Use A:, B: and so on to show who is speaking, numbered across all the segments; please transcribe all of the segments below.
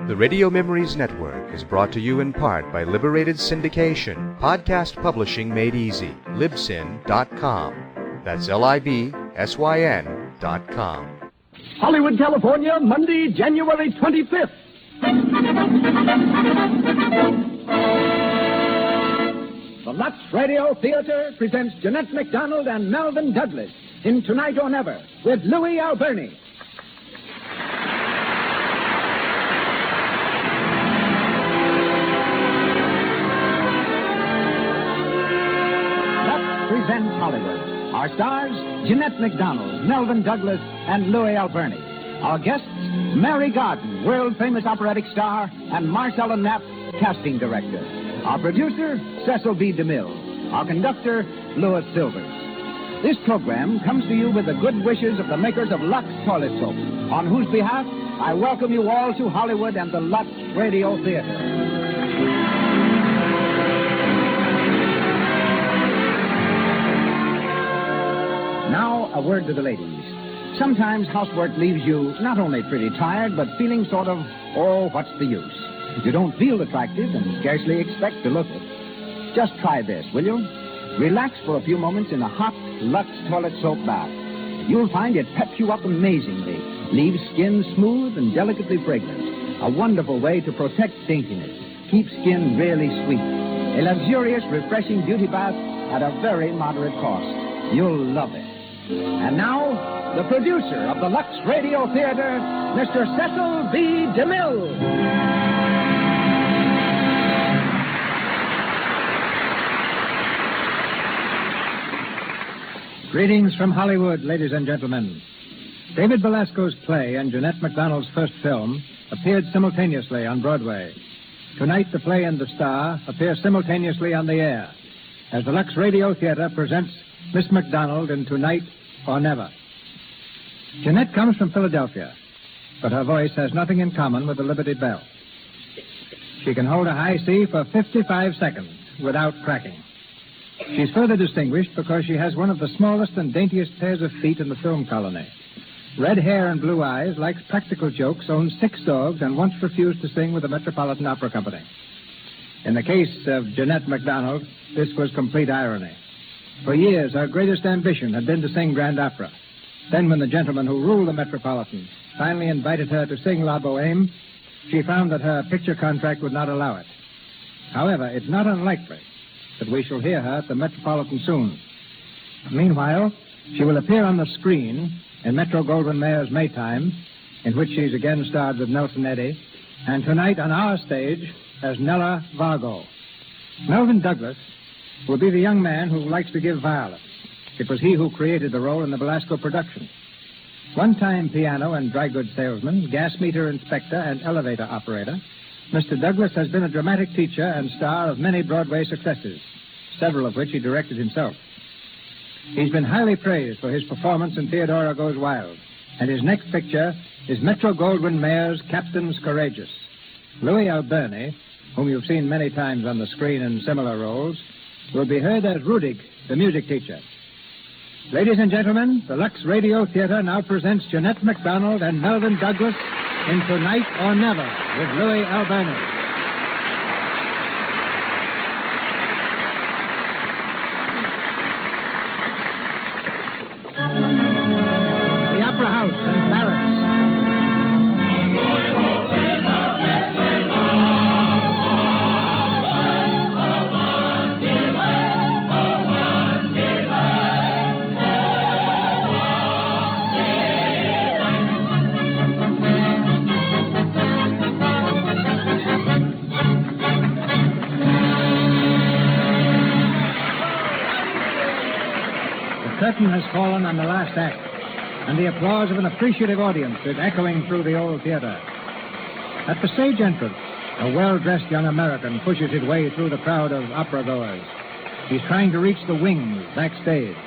A: The Radio Memories Network is brought to you in part by Liberated Syndication, podcast publishing made easy, libsyn.com. That's LIBSYN.com.
B: Hollywood, California, Monday, January 25th. The Lux Radio Theater presents Jeanette MacDonald and Melvyn Douglas in Tonight or Never with Louis Alberni. Presents Hollywood. Our stars, Jeanette MacDonald, Melvyn Douglas, and Louis Alberni. Our guests, Mary Garden, world-famous operatic star, and Marcella Knapp, casting director. Our producer, Cecil B. DeMille. Our conductor, Louis Silvers. This program comes to you with the good wishes of the makers of Lux Toilet Soap, on whose behalf I welcome you all to Hollywood and the Lux Radio Theater. Now, a word to the ladies. Sometimes housework leaves you not only pretty tired, but feeling sort of, oh, what's the use? You don't feel attractive and scarcely expect to look it. Just try this, will you? Relax for a few moments in a hot Lux toilet soap bath. You'll find it peps you up amazingly, leaves skin smooth and delicately fragrant. A wonderful way to protect daintiness, keep skin really sweet. A luxurious, refreshing beauty bath at a very moderate cost. You'll love it. And now, the producer of the Lux Radio Theater, Mr. Cecil B. DeMille.
C: Greetings from Hollywood, ladies and gentlemen. David Belasco's play and Jeanette MacDonald's first film appeared simultaneously on Broadway. Tonight, the play and the star appear simultaneously on the air as the Lux Radio Theater presents Miss MacDonald in Tonight or Never. Jeanette comes from Philadelphia, but her voice has nothing in common with the Liberty Bell. She can hold a high C for 55 seconds without cracking. She's further distinguished because she has one of the smallest and daintiest pairs of feet in the film colony. Red hair and blue eyes, likes practical jokes, owns 6 dogs, and once refused to sing with the Metropolitan Opera Company. In the case of Jeanette MacDonald, this was complete irony. For years, her greatest ambition had been to sing Grand Opera. Then, when the gentleman who ruled the Metropolitan finally invited her to sing La Boheme, she found that her picture contract would not allow it. However, it's not unlikely that we shall hear her at the Metropolitan soon. Meanwhile, she will appear on the screen in Metro-Goldwyn-Mayer's Maytime, in which she's again starred with Nelson Eddy, and tonight on our stage as Nella Vargo. Melvyn Douglas will be the young man who likes to give violence. It was he who created the role in the Belasco production. One-time piano and dry goods salesman, gas meter inspector, and elevator operator, Mr. Douglas has been a dramatic teacher and star of many Broadway successes, several of which he directed himself. He's been highly praised for his performance in Theodora Goes Wild, and his next picture is Metro-Goldwyn-Mayer's Captains Courageous. Louis Alberni, whom you've seen many times on the screen in similar roles, will be heard as Rudig, the music teacher. Ladies and gentlemen, the Lux Radio Theater now presents Jeanette MacDonald and Melvyn Douglas in Tonight or Never with Louis Alberni. The Opera House in Paris. The curtain has fallen on the last act, and the applause of an appreciative audience is echoing through the old theater. At the stage entrance, a well-dressed young American pushes his way through the crowd of opera-goers. He's trying to reach the wings backstage,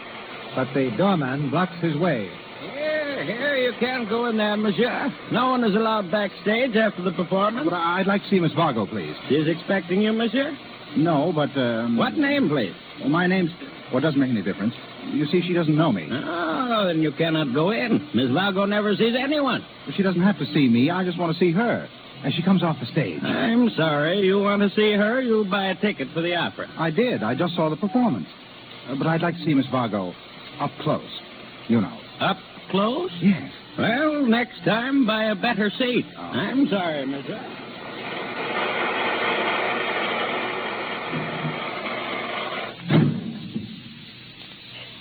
C: but the doorman blocks his way.
D: Here, you can't go in there, monsieur. No one is allowed backstage after the performance.
E: But I'd like to see Miss Vargo, please.
D: She's expecting you, monsieur?
E: No, but,
D: What name, please?
E: Well, my name's... Well, it doesn't make any difference. You see, she doesn't know me.
D: Oh, then you cannot go in. Miss Vargo never sees anyone.
E: But she doesn't have to see me. I just want to see her. As she comes off the stage.
D: I'm sorry. You want to see her? You'll buy a ticket for the opera.
E: I did. I just saw the performance. But I'd like to see Miss Vargo up close. You know.
D: Up close?
E: Yes.
D: Well, next time, buy a better seat. I'm sorry, Monsieur.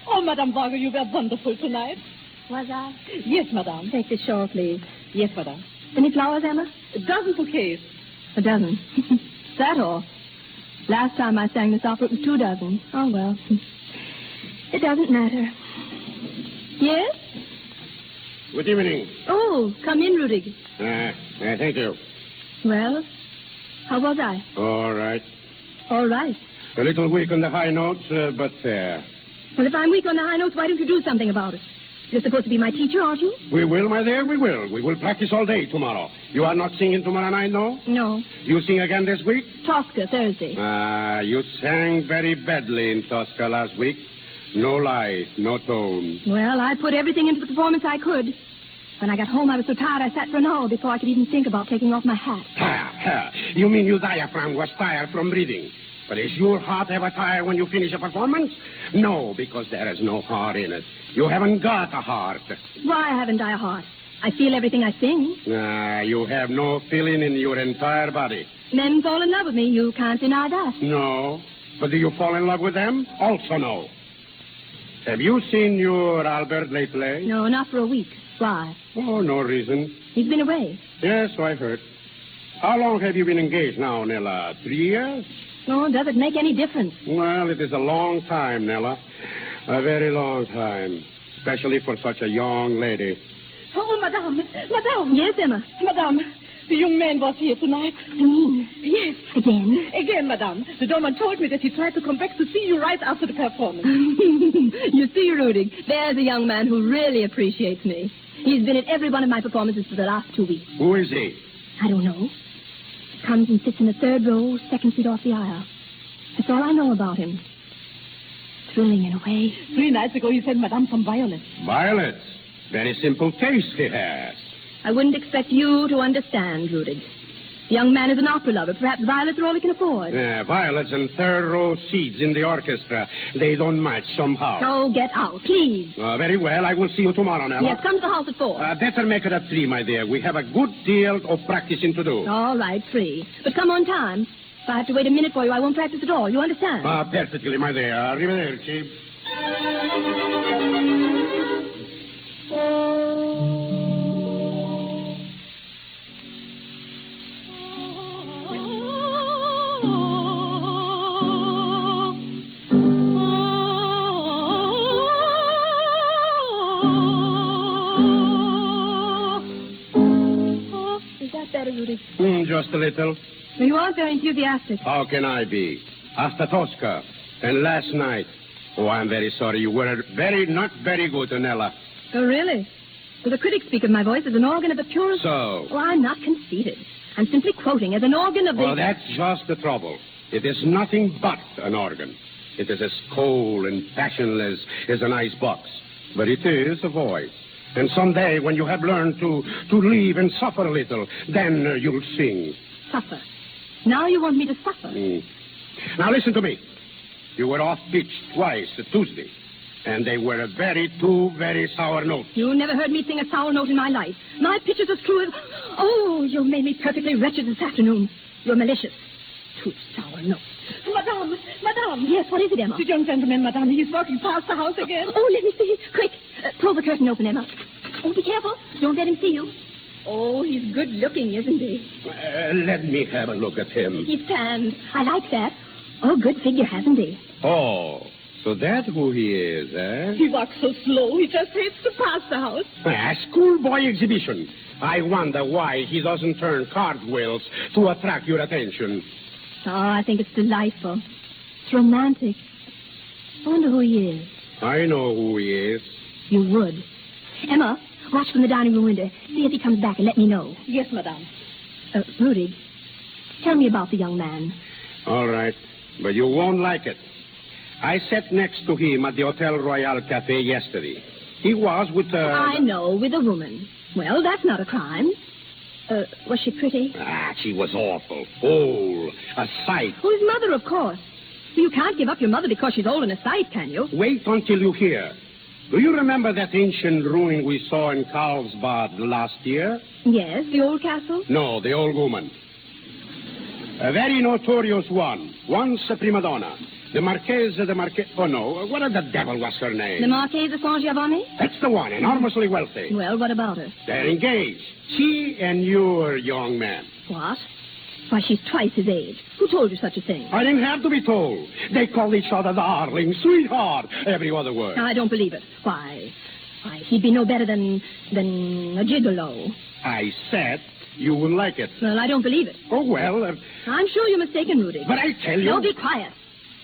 F: Oh, Madame Vargo, you were wonderful tonight.
G: Was I?
F: Yes, Madame.
G: Take this shawl, please.
F: Yes, Madame.
G: Any flowers, Emma?
F: A dozen bouquets.
G: A dozen. Is that all? Last time I sang this opera, it was 2 dozen. Oh, well. It doesn't matter. Yes?
H: Good evening.
G: Oh, come in, Rudig.
H: Thank you.
G: Well, how was I?
H: All right.
G: All right.
H: A little weak on the high notes, but fair.
G: Well, if I'm weak on the high notes, why don't you do something about it? You're supposed to be my teacher, aren't you?
H: We will, my dear, we will. We will practice all day tomorrow. You are not singing tomorrow night, no?
G: No.
H: You sing again this week?
G: Tosca, Thursday.
H: You sang very badly in Tosca last week. No light, no tone.
G: Well, I put everything into the performance I could. When I got home, I was so tired I sat for an hour before I could even think about taking off my hat.
H: You mean your diaphragm was tired from breathing? But is your heart ever tired when you finish a performance? No, because there is no heart in it. You haven't got a heart.
G: Why haven't I a heart? I feel everything I sing.
H: You have no feeling in your entire body.
G: Men fall in love with me. You can't deny that.
H: No. But do you fall in love with them? Also no. Have you seen your Albert lately?
G: No, not for a week. Why?
H: Oh, no reason.
G: He's been away.
H: Yes, I heard. How long have you been engaged now, Nella? 3 years?
G: Oh, does it make any difference?
H: Well, it is a long time, Nella. A very long time. Especially for such a young lady.
F: Oh, Madame. Madame.
G: Yes, Emma.
F: Madame, the young man was here tonight.
G: You mean?
F: Yes.
G: Again?
F: Again, Madame. The doorman told me that he tried to come back to see you right after the performance.
G: You see, Rudig, there's a young man who really appreciates me. He's been at every one of my performances for the last 2 weeks.
H: Who is he?
G: I don't know. Comes and sits in the 3rd row, 2nd seat off the aisle. That's all I know about him. Thrilling in a way.
F: 3 nights ago, he sent Madame some violets.
H: Violets. Very simple taste he has.
G: I wouldn't expect you to understand, Rudig. The young man is an opera lover. Perhaps violets are all he can afford.
H: Violets and 3rd row seats in the orchestra. They don't match somehow.
G: So get out, please.
H: Very well. I will see you tomorrow, Nella.
G: Yes, come to the house at 4.
H: Better make it at 3, my dear. We have a good deal of practicing to do.
G: All right, 3. But come on time. If I have to wait a minute for you, I won't practice at all. You understand?
H: Perfectly, my dear. Arrivederci.
G: Is that better, Rudy?
H: Just a little.
G: You aren't very enthusiastic.
H: How can I be? Hasta Tosca. And last night. Oh, I'm very sorry. You were not very good, Nella.
G: Oh, really? Well, the critics speak of my voice as an organ of the purest...
H: So?
G: Oh, I'm not conceited. I'm simply quoting as an organ of the...
H: Well, that's just the trouble. It is nothing but an organ. It is as cold and passionless as an ice box. But it is a voice. And someday, when you have learned to live and suffer a little, then you'll sing.
G: Suffer. Now you want me to suffer.
H: Now, listen to me. You were off-pitch twice Tuesday. And they were two very sour notes.
G: You never heard me sing a sour note in my life. My pitch is as true as... Oh, you made me perfectly wretched this afternoon. You're malicious. 2 sour notes.
F: Madame.
G: Yes, what is it, Emma?
F: The young gentleman, Madame. He's walking past the house again.
G: Oh, let me see. Quick. Pull the curtain open, Emma. Oh, be careful. Don't let him see you. Oh, he's good looking, isn't he?
H: Let me have a look at him.
G: He's tanned. I like that. Oh, good figure, hasn't he?
H: Oh, so that's who he is, eh?
F: He walks so slow. He just hates to pass the house.
H: A schoolboy exhibition. I wonder why he doesn't turn cartwheels to attract your attention.
G: Oh, I think it's delightful. It's romantic. I wonder who he is.
H: I know who he is.
G: You would. Emma, watch from the dining room window. See if he comes back and let me know.
F: Yes, Madame.
G: Rudy, tell me about the young man.
H: All right, but you won't like it. I sat next to him at the Hotel Royal Cafe yesterday. He was with
G: I know, with a woman. Well, that's not a crime. Was she pretty?
H: She was awful. Old. A sight.
G: Oh, his mother, of course. You can't give up your mother because she's old and a sight, can you?
H: Wait until you hear. Do you remember that ancient ruin we saw in Carlsbad last year?
G: Yes, the old castle?
H: No, the old woman. A very notorious one. Once a prima donna. The Marquise de Marquise... Oh, no. What the devil was her name?
G: The Marquise de Saint Giovanni?
H: That's the one. Enormously wealthy.
G: Well, what about her?
H: They're engaged. She and your young man.
G: What? Why, she's twice his age. Who told you such a thing?
H: I didn't have to be told. They call each other darling, sweetheart, every other word.
G: I don't believe it. Why, he'd be no better than a gigolo.
H: I said you wouldn't like it.
G: Well, I don't believe it.
H: Oh, well...
G: I'm sure you're mistaken, Rudy.
H: But I tell you...
G: No, be quiet.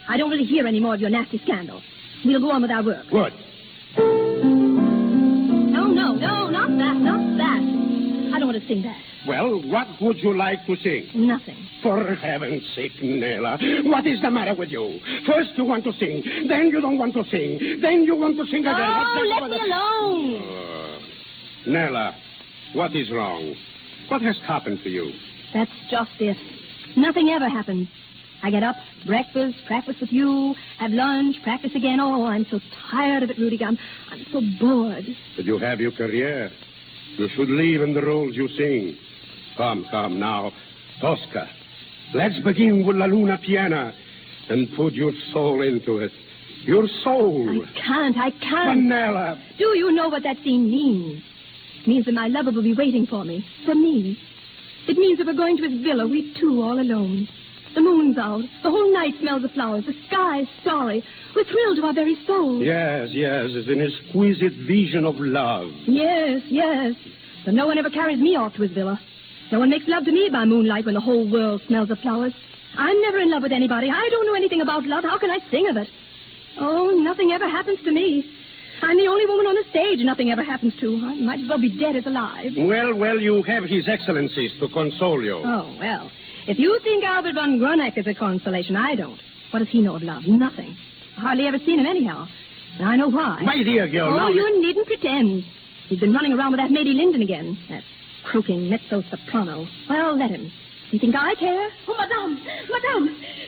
G: I don't really hear any more of your nasty scandal. We'll go on with our work.
H: Good.
G: No, not that. I don't want to sing that.
H: Well, what would you like to sing?
G: Nothing.
H: For heaven's sake, Nella, what is the matter with you? First you want to sing, then you don't want to sing, then you want to sing again.
G: Oh, let me alone.
H: Nella, what is wrong? What has happened to you?
G: That's just it. Nothing ever happens. I get up, breakfast, practice with you, have lunch, practice again. Oh, I'm so tired of it, Rudy. I'm so bored.
H: But you have your career. You should live in the roles you sing. Come now. Tosca, let's begin with La Luna Piena and put your soul into it. Your soul.
G: I can't.
H: Vanilla.
G: Do you know what that scene means? It means that my lover will be waiting for me. For me. It means that we're going to his villa, we two all alone. The moon's out. The whole night smells of flowers. The sky is starry. We're thrilled to our very souls.
H: Yes. It's an exquisite vision of love.
G: Yes. But no one ever carries me off to his villa. No one makes love to me by moonlight when the whole world smells of flowers. I'm never in love with anybody. I don't know anything about love. How can I sing of it? Oh, nothing ever happens to me. I'm the only woman on the stage nothing ever happens to. I might as well be dead as alive.
H: Well, you have His Excellencies to console you.
G: Oh, well. If you think Albert von Gruneck is a consolation, I don't. What does he know of love? Nothing. I hardly ever seen him anyhow. And I know why.
H: My dear girl,
G: Oh,
H: now...
G: you needn't pretend. He's been running around with that Lady Linden again. That croaking mezzo-soprano. Well, let him. You think I care?
F: Oh, Madame,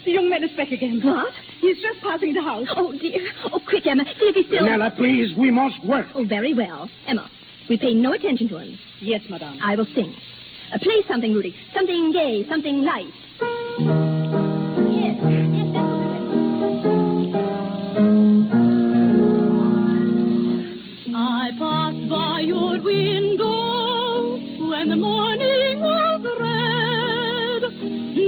F: the young man is back again.
G: What?
F: He's just passing the house.
G: Oh, dear. Oh, quick, Emma. See if he's still...
H: Nella, please, we must work.
G: Oh, very well. Emma, we pay no attention to him.
F: Yes, Madame.
G: I will sing. Play something, Rudy. Something gay, something light. Yes, that's
I: I passed by your window when the morning was red.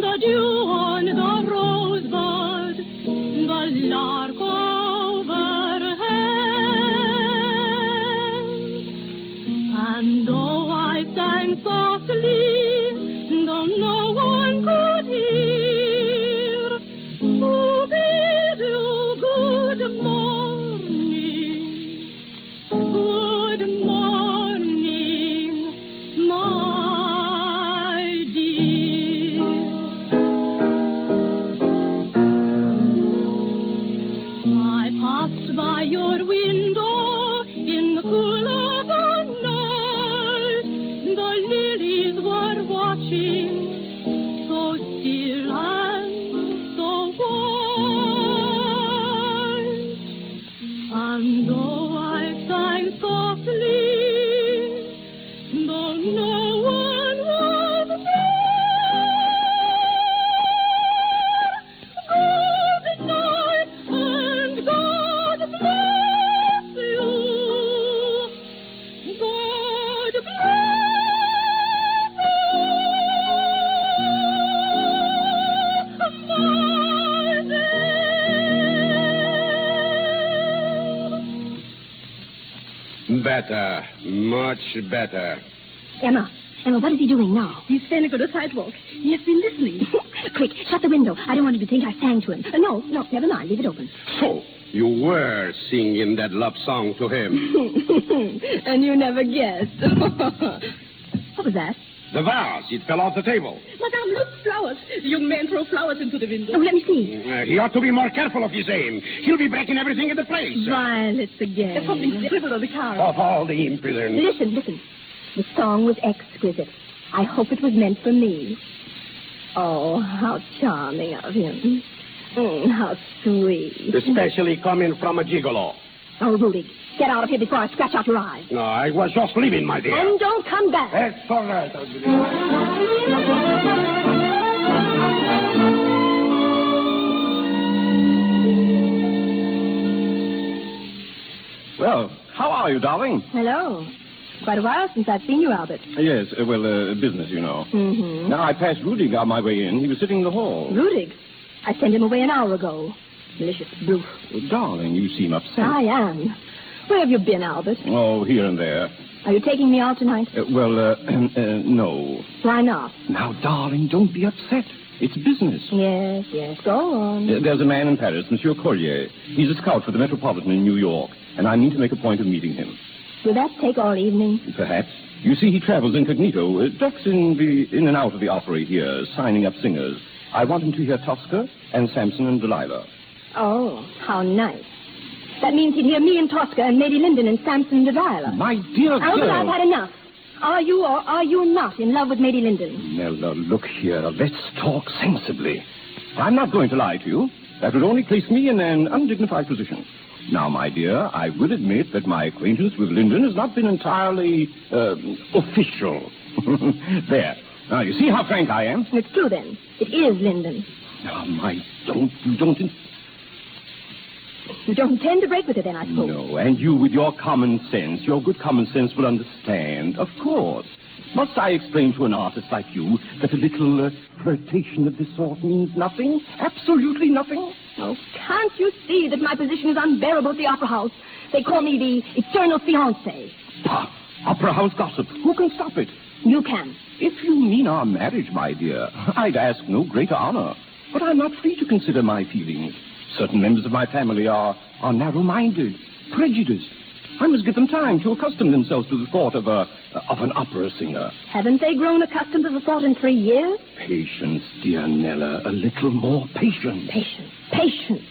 I: The dew on the rosebud, the lark overhead. And though I sang softly, though no one could hear, who bid you good morning, my dear. I passed by your window in the cool of the night. The lilies were watching, so still and so white. And though I sang softly, though no one was there, good night and God bless you. God bless you, my dear.
H: Better, much better.
G: Emma, what is he doing now?
F: He's standing on the sidewalk. He has been listening.
G: Quick, shut the window. I don't want him to think I sang to him. No, never mind. Leave it open.
H: So, you were singing that love song to him.
G: And you never guessed. What was that?
H: The vase, it fell off the table.
F: Madame, look, flowers. The young man threw flowers into the window.
G: Oh, let me see.
H: He ought to be more careful of his aim. He'll be breaking everything in the place.
G: Violets again.
F: Something scribbled on the car.
H: Of all the impudence.
G: Listen. The song was exquisite. I hope it was meant for me. Oh, how charming of him. How sweet.
H: Especially coming from a gigolo.
G: Oh, Rudy, get out of here before I scratch out your eyes.
H: No, I was just leaving, my dear.
G: And don't come back.
H: That's all right.
J: Well, how are you, darling?
G: Hello. Quite a while since I've seen you, Albert.
J: Yes, business, you know.
G: Mm-hmm.
J: Now, I passed Rudig on my way in. He was sitting in the hall.
G: Rudig? I sent him away an hour ago. Malicious brute.
J: Darling, you seem upset.
G: I am. Where have you been, Albert?
J: Oh, here and there.
G: Are you taking me out tonight?
J: No.
G: Why not?
J: Now, darling, don't be upset. It's business.
G: Yes, go on.
J: There's a man in Paris, Monsieur Collier. He's a scout for the Metropolitan in New York, and I mean to make a point of meeting him.
G: Will that take all evening?
J: Perhaps. You see, he travels incognito, ducks in and out of the opera here, signing up singers. I want him to hear Tosca and Samson and Delilah.
G: Oh, how nice. That means he'd hear me and Tosca and Lady Linden and Samson and Delilah.
J: My dear girl.
G: Albert, I've had enough. Are you or are you not in love with Lady Linden?
J: Nella, look here. Let's talk sensibly. I'm not going to lie to you. That would only place me in an undignified position. Now, my dear, I will admit that my acquaintance with Linden has not been entirely, official. There. Now, you see how frank I am?
G: It's true, then. It is Linden.
J: Now, you don't...
G: You don't intend to break with her, then, I suppose.
J: No, and you, with your common sense, your good common sense, will understand. Of course. Must I explain to an artist like you that a little flirtation of this sort means nothing? Absolutely nothing?
G: Oh, can't you see that my position is unbearable at the Opera House? They call me the eternal fiancé.
J: Pah! Opera House gossip. Who can stop it?
G: You can.
J: If you mean our marriage, my dear, I'd ask no greater honor. But I'm not free to consider my feelings. Certain members of my family are narrow-minded, prejudiced. I must give them time to accustom themselves to the thought of an opera singer.
G: Haven't they grown accustomed to the thought in 3 years?
J: Patience, dear Nella. A little more patience.
G: Patience.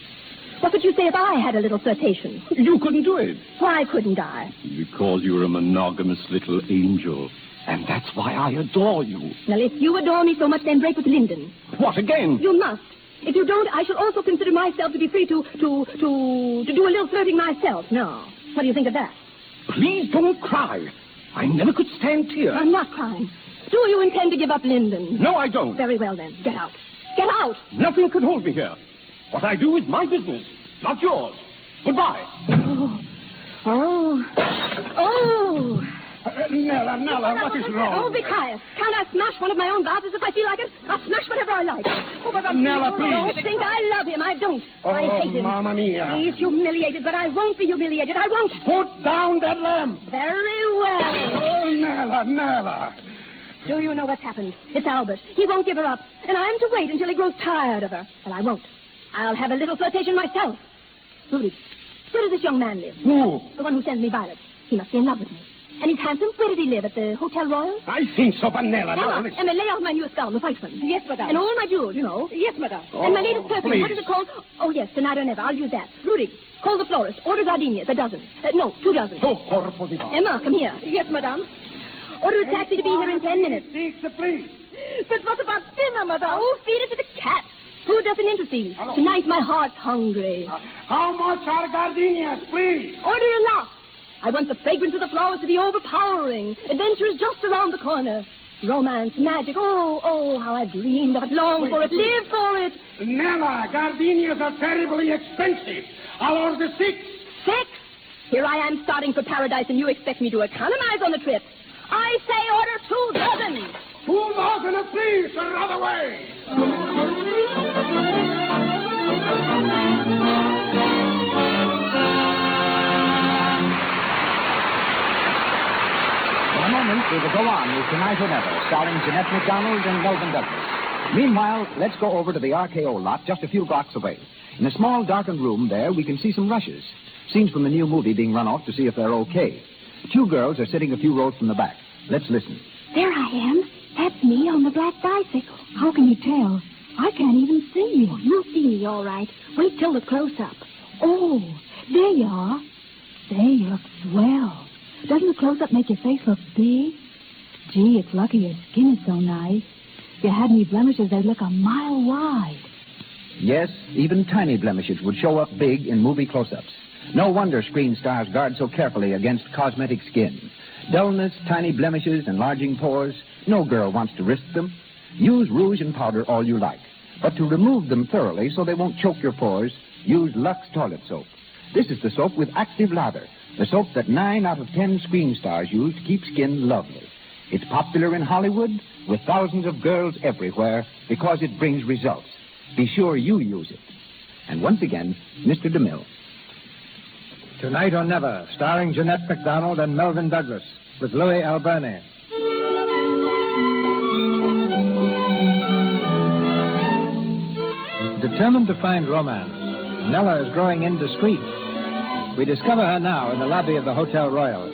G: What would you say if I had a little flirtation?
J: You couldn't do it.
G: Why couldn't I?
J: Because you're a monogamous little angel. And that's why I adore you.
G: Well, if you adore me so much, then break with Linden.
J: What again?
G: You must. If you don't, I shall also consider myself to be free to do a little flirting myself. No. What do you think of that?
J: Please don't cry. I never could stand tears.
G: I'm not crying. Do you intend to give up Linden?
J: No, I don't.
G: Very well, then. Get out. Get out.
J: Nothing could hold me here. What I do is my business, not yours. Goodbye.
G: Oh.
H: Nella, what is wrong?
G: Oh, be quiet. Can't I smash one of my own vases if I feel like it? I'll smash whatever I like. Oh, but
H: Nella, please.
G: Don't think I love him. I don't. I hate him.
H: Mamma mia.
G: He's humiliated, but I won't be humiliated. I won't.
H: Put down that lamp.
G: Very well.
H: Oh, Nella.
G: Do you know what's happened? It's Albert. He won't give her up. And I'm to wait until he grows tired of her. But I won't. I'll have a little flirtation myself. Rudy, where does this young man live?
H: Who?
G: The one who sends me violets. He must be in love with me. And he's handsome. Where did he live? At the Hotel Royal?
H: I think so, but Nella.
G: And I lay out my newest gown, the white one.
F: Yes, madame.
G: And all my jewels, you know.
F: Yes, madame.
G: And my latest perfume.
H: please.
G: What is it called? Oh, yes, Tonight or Never. I'll use that. Rudy, call the florist. Order gardenias, a dozen. No, 2 dozen.
H: Oh, corpo di Dio.
G: Emma, come here.
F: Yes, madame.
G: Order a taxi to be here in 10 minutes.
H: Please.
F: But what about dinner, madame?
G: Oh, feed it to the cat. Food doesn't interest you. Tonight my heart's hungry.
H: How much are gardenias, please?
G: Order enough. I want the fragrance of the flowers to be overpowering. Adventure is just around the corner. Romance, magic. Oh, how I've dreamed of it, longed for it, lived for it.
H: Nella, gardenias are terribly expensive. I'll order 6.
G: 6? Here I am starting for paradise, and you expect me to economize on the trip. I say order 2 dozen.
H: 2 dozen, please, another way.
B: In a moment, we will go on with Tonight or Never, starring Jeanette MacDonald and Melvin Douglas. Meanwhile, let's go over to the RKO lot just a few blocks away. In a small, darkened room there, we can see some rushes. Scenes from the new movie being run off to see if they're okay. 2 girls are sitting a few rows from the back. Let's listen.
K: There I am. That's me on the black bicycle. How can you tell? I can't even see you. You'll see me all right. Wait till the close-up. Oh, there you are. Say, you look swell. Doesn't the close-up make your face look big? Gee, it's lucky your skin is so nice. If you had any blemishes, they'd look a mile wide.
B: Yes, even tiny blemishes would show up big in movie close-ups. No wonder screen stars guard so carefully against cosmetic skin. Dullness, tiny blemishes, enlarging pores. No girl wants to risk them. Use rouge and powder all you like. But to remove them thoroughly so they won't choke your pores, use Lux Toilet Soap. This is the soap with active lather, the soap that 9 out of 10 screen stars use to keep skin lovely. It's popular in Hollywood with thousands of girls everywhere because it brings results. Be sure you use it. And once again, Mr. DeMille.
C: Tonight or Never, starring Jeanette MacDonald and Melvyn Douglas, with Louis Alberne. Determined to find romance, Nella is growing indiscreet. We discover her now in the lobby of the Hotel Royal,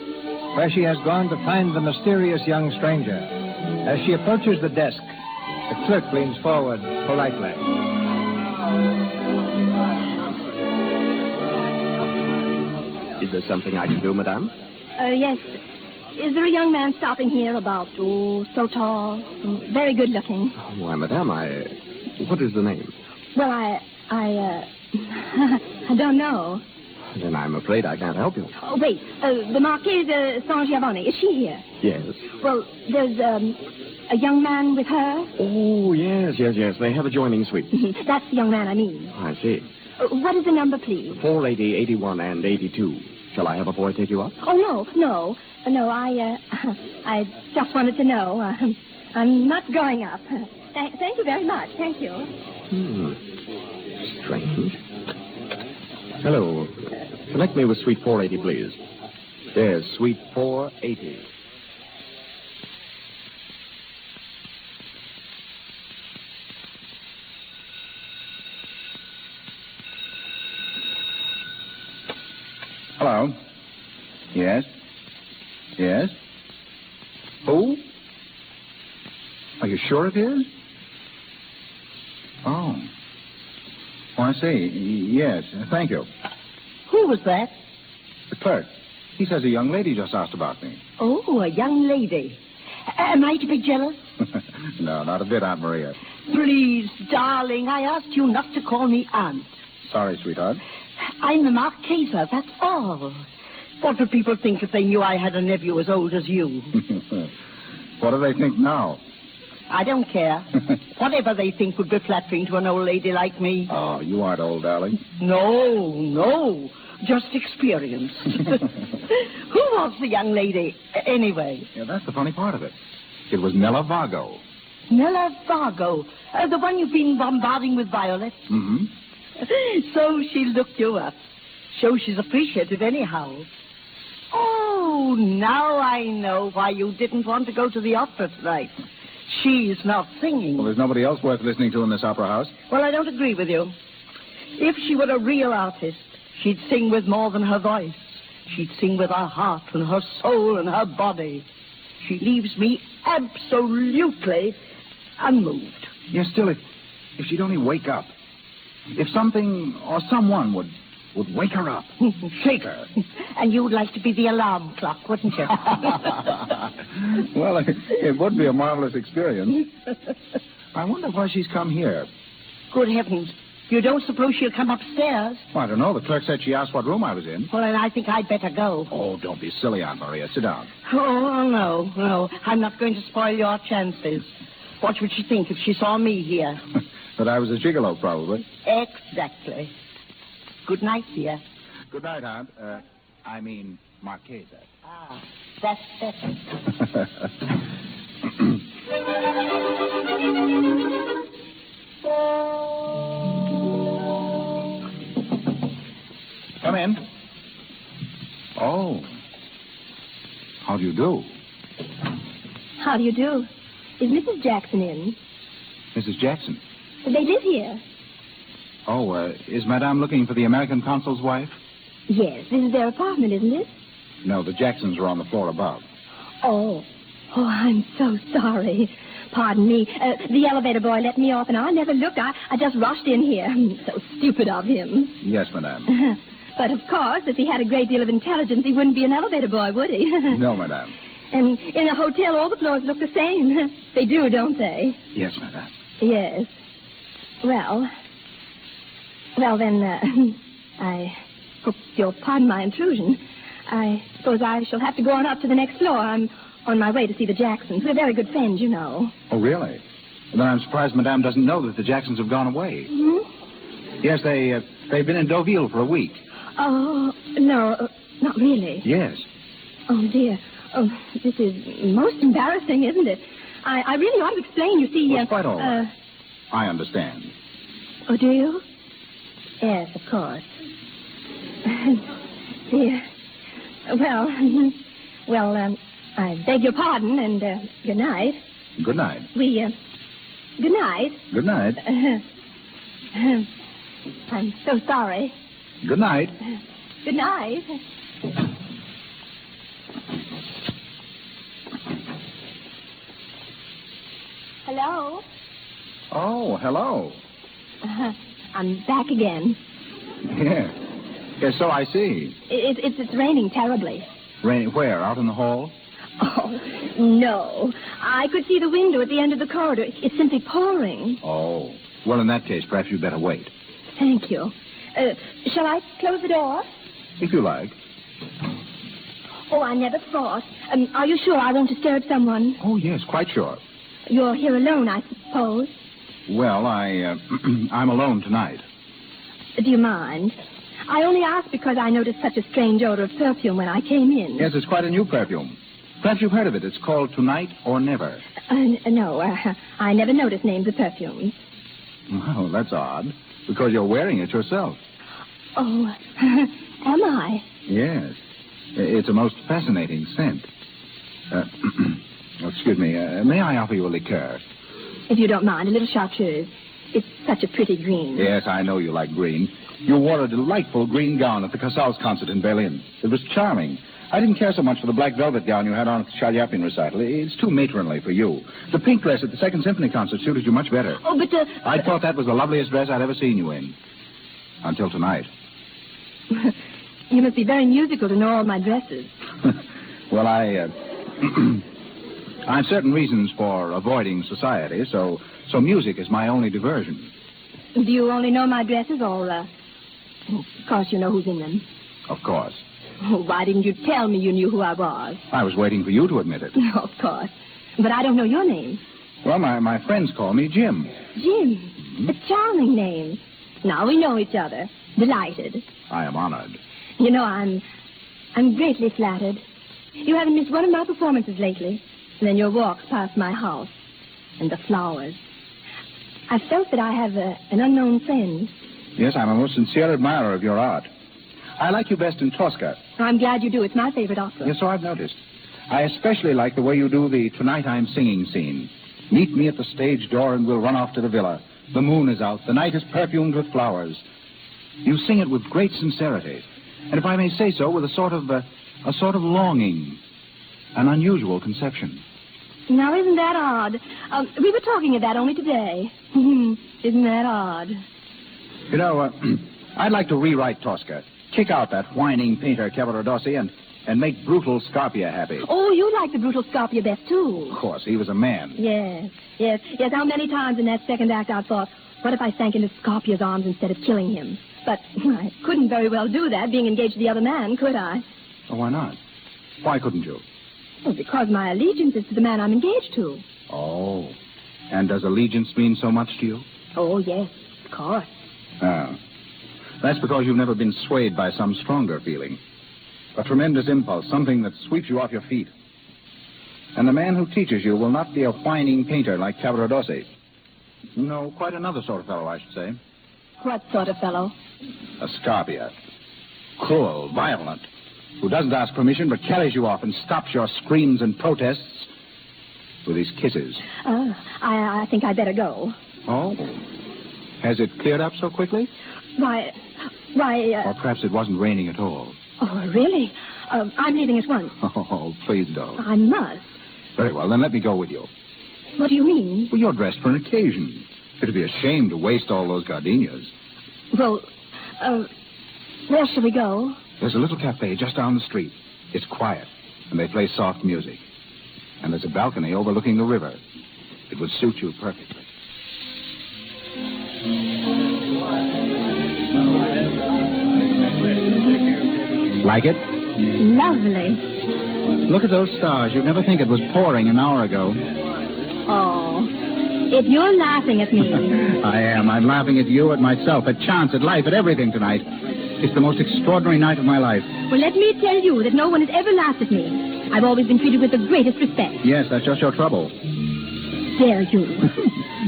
C: where she has gone to find the mysterious young stranger. As she approaches the desk, the clerk leans forward politely.
L: Is there something I can do, madame?
G: Yes. Is there a young man stopping here about, so tall, very good looking?
L: Why, madame, what is the name?
G: Well, I don't know.
L: Then I'm afraid I can't help you.
G: Oh, wait. The Marquise de Saint-Giovanni, is she here?
L: Yes.
G: Well, there's a young man with her.
L: Oh, yes. They have adjoining suite.
G: That's the young man I mean.
L: I see.
G: What is the number, please?
L: 480, 81, and 82. Shall I have a boy take you up?
G: Oh, no, I just wanted to know. I'm not going up. Thank you very much. Thank you.
L: Strange. Hello. Connect me with suite 480, please. Yes, suite 480.
E: Hello. Yes? Yes? Who? Are you sure it is? Oh. Oh, I see. Yes, thank you.
M: Who was that?
E: The clerk. He says a young lady just asked about me.
M: Oh, a young lady. Am I to be jealous?
E: No, not a bit, Aunt Maria.
M: Please, darling, I asked you not to call me aunt.
E: Sorry, sweetheart.
M: I'm the Marchesa, that's all. What would people think if they knew I had a nephew as old as you?
E: What do they think now?
M: I don't care. Whatever they think would be flattering to an old lady like me.
E: Oh, you aren't old, darling.
M: No. Just experience. Who was the young lady, anyway?
E: Yeah, that's the funny part of it. It was Nella Vargo.
M: Nella Vargo? The one you've been bombarding with violets?
E: Mm-hmm.
M: So she looked you up. Shows she's appreciative anyhow. Oh, now I know why you didn't want to go to the opera tonight. She's not singing.
E: Well, there's nobody else worth listening to in this opera house.
M: Well, I don't agree with you. If she were a real artist, she'd sing with more than her voice. She'd sing with her heart and her soul and her body. She leaves me absolutely unmoved.
E: Yes, still, if she'd only wake up. If something or someone would wake her up. Shake her.
M: And you'd like to be the alarm clock, wouldn't you?
E: Well, it would be a marvelous experience. I wonder why she's come here.
M: Good heavens. You don't suppose she'll come upstairs?
E: Well, I don't know. The clerk said she asked what room I was in.
M: Well, then I think I'd better go.
E: Oh, don't be silly, Aunt Maria. Sit down.
M: Oh, no. I'm not going to spoil your chances. What would she think if she saw me here?
E: That I was a gigolo, probably.
M: Exactly. Good night, dear.
E: Good night, Aunt. I mean, Marchesa.
M: Ah, that's better.
E: Come in. Oh. How do you do?
G: How do you do? Is Mrs. Jackson in?
E: Mrs. Jackson?
G: They live here.
E: Oh, is Madame looking for the American consul's wife?
G: Yes, this is their apartment, isn't it?
E: No, the Jacksons are on the floor above.
G: Oh, I'm so sorry. Pardon me. The elevator boy let me off, and I never looked. I just rushed in here. So stupid of him.
E: Yes, Madame.
G: But, of course, if he had a great deal of intelligence, he wouldn't be an elevator boy, would he?
E: No, Madame.
G: And in a hotel, all the floors look the same. They do, don't they?
E: Yes, madame.
G: Yes. Well, then, I hope you'll pardon my intrusion. I suppose I shall have to go on up to the next floor. I'm on my way to see the Jacksons. We're very good friends, you know.
E: Oh, really? Then I'm surprised Madame doesn't know that the Jacksons have gone away.
G: Hmm?
E: Yes, they've been in Deauville for a week.
G: Oh, no, not really.
E: Yes.
G: Oh, dear. Oh, this is most embarrassing, isn't it? I really ought to explain, you see.
E: Well, it's quite all right. I understand.
G: Oh, do you? Yes, of course. Dear. Well, I beg your pardon, and good night.
E: Good night.
G: Good night.
E: Good night.
G: I'm so sorry.
E: Good night.
G: Good night. Hello?
E: Oh, hello.
G: I'm back again.
E: Yeah. Yes, so I see.
G: It's raining terribly.
E: Raining where? Out in the hall?
G: Oh, no. I could see the window at the end of the corridor. It's simply pouring.
E: Oh. Well, in that case, perhaps you'd better wait.
G: Thank you. Shall I close the door?
E: If you like.
G: Oh, I never thought. Are you sure I won't disturb someone?
E: Oh, yes, quite sure.
G: You're here alone, I suppose.
E: Well, I'm alone tonight.
G: Do you mind? I only asked because I noticed such a strange odor of perfume when I came in.
E: Yes, it's quite a new perfume. Perhaps you've heard of it. It's called Tonight or Never.
G: No, I never noticed names of perfumes.
E: Well, that's odd, because you're wearing it yourself.
G: Oh, am I?
E: Yes. It's a most fascinating scent. Excuse me, may I offer you a liqueur?
G: If you don't mind, a little chartreuse. It's such a pretty green.
E: Yes, I know you like green. You wore a delightful green gown at the Casals concert in Berlin. It was charming. I didn't care so much for the black velvet gown you had on at the Chaliapin recital. It's too matronly for you. The pink dress at the Second Symphony concert suited you much better.
G: Oh, but...
E: I thought that was the loveliest dress I'd ever seen you in. Until tonight.
G: You must be very musical to know all my dresses.
E: Well, I have certain reasons for avoiding society, so music is my only diversion.
G: Do you only know my dresses, or, of course you know who's in them?
E: Of course.
G: Oh, why didn't you tell me you knew who I was?
E: I was waiting for you to admit it.
G: Of course. But I don't know your name.
E: Well, my friends call me Jim.
G: Jim? Mm-hmm. A charming name. Now we know each other. Delighted.
E: I am honored.
G: You know, I'm greatly flattered. You haven't missed one of my performances lately. And then your walks past my house. And the flowers. I felt that I have an unknown friend.
E: Yes, I'm a most sincere admirer of your art. I like you best in Tosca.
G: I'm glad you do. It's my favorite opera.
E: Yes, so I've noticed. I especially like the way you do the Tonight I'm Singing scene. Meet me at the stage door and we'll run off to the villa. The moon is out. The night is perfumed with flowers. You sing it with great sincerity. And if I may say so, with a sort of longing. An unusual conception.
G: Now, isn't that odd? We were talking of that only today. Isn't that odd?
E: You know, I'd like to rewrite Tosca. Kick out that whining painter Cavaradossi and make brutal Scarpia happy.
G: Oh, you like the brutal Scarpia best, too.
E: Of course, he was a man.
G: Yes. How many times in that second act I thought, what if I sank into Scarpia's arms instead of killing him? But I couldn't very well do that, being engaged to the other man, could I?
E: Oh, why not? Why couldn't you?
G: Well, because my allegiance is to the man I'm engaged to.
E: Oh. And does allegiance mean so much to you?
G: Oh, yes, of course.
E: Ah. That's because you've never been swayed by some stronger feeling. A tremendous impulse, something that sweeps you off your feet. And the man who teaches you will not be a whining painter like Cavaradossi. No, quite another sort of fellow, I should say.
G: What sort of fellow?
E: A Scarpia. Cruel, violent, who doesn't ask permission but carries you off and stops your screams and protests with his kisses.
G: I think I'd better go.
E: Oh? Has it cleared up so quickly?
G: Why...
E: Or perhaps it wasn't raining at all.
G: Oh, really? I'm leaving at once.
E: Oh, please don't.
G: I must.
E: Very well, then let me go with you.
G: What do you mean?
E: Well, you're dressed for an occasion. It'd be a shame to waste all those gardenias.
G: Well, where shall we go?
E: There's a little cafe just down the street. It's quiet, and they play soft music. And there's a balcony overlooking the river. It would suit you perfectly. Like it?
G: Lovely.
E: Look at those stars. You'd never think it was pouring an hour ago.
G: Oh, if you're laughing at me.
E: I am. I'm laughing at you, at myself, at chance, at life, at everything tonight. It's the most extraordinary night of my life.
G: Well, let me tell you that no one has ever laughed at me. I've always been treated with the greatest respect.
E: Yes, that's just your trouble.
G: Dare you?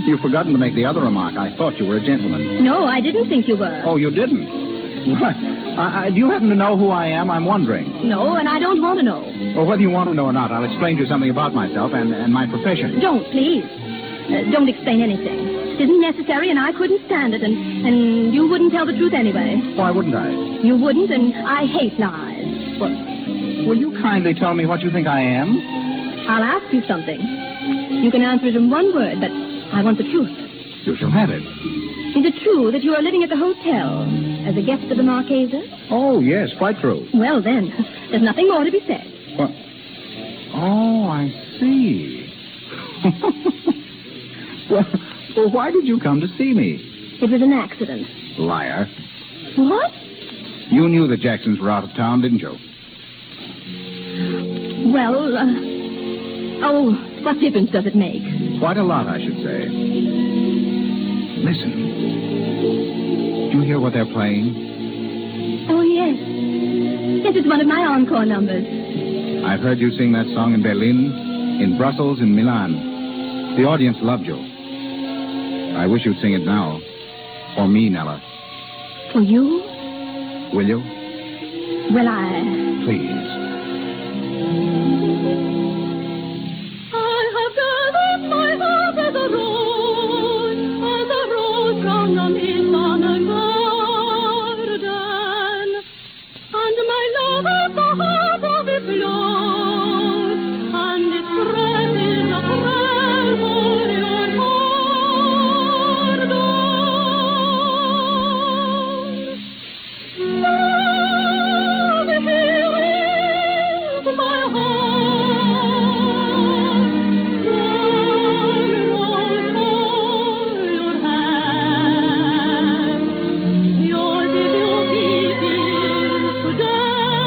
E: You've forgotten to make the other remark. I thought you were a gentleman.
G: No, I didn't think you were.
E: Oh, you didn't? What? Do you happen to know who I am? I'm wondering.
G: No, and I don't want to know.
E: Well, whether you want to know or not, I'll explain to you something about myself and my profession.
G: Don't, please. Don't explain anything. It isn't necessary, and I couldn't stand it, and you wouldn't tell the truth anyway.
E: Why wouldn't I?
G: You wouldn't, and I hate lies.
E: Well, will you kindly tell me what you think I am?
G: I'll ask you something. You can answer it in one word, but I want the truth.
E: You shall have it.
G: Is it true that you are living at the hotel as a guest of the Marquesa?
E: Oh, yes, quite true.
G: Well, then, there's nothing more to be said.
E: What? Oh, I see. Well, why did you come to see me?
G: It was an accident.
E: Liar.
G: What?
E: You knew the Jacksons were out of town, didn't you?
G: Well, what difference does it make?
E: Quite a lot, I should say. Listen. Do you hear what they're playing?
G: Oh, yes. Yes, it's one of my encore numbers.
E: I've heard you sing that song in Berlin, in Brussels, in Milan. The audience loved you. I wish you'd sing it now. For me, Nella.
G: For you?
E: Will you?
G: Well,
E: Please.
I: I have gathered my heart as a rose from the midsummer garden, and my love at the heart of it blows, and its breath is a prayer for your pardon. Love, here is my heart, one rose for your hand, yours if you keep it today,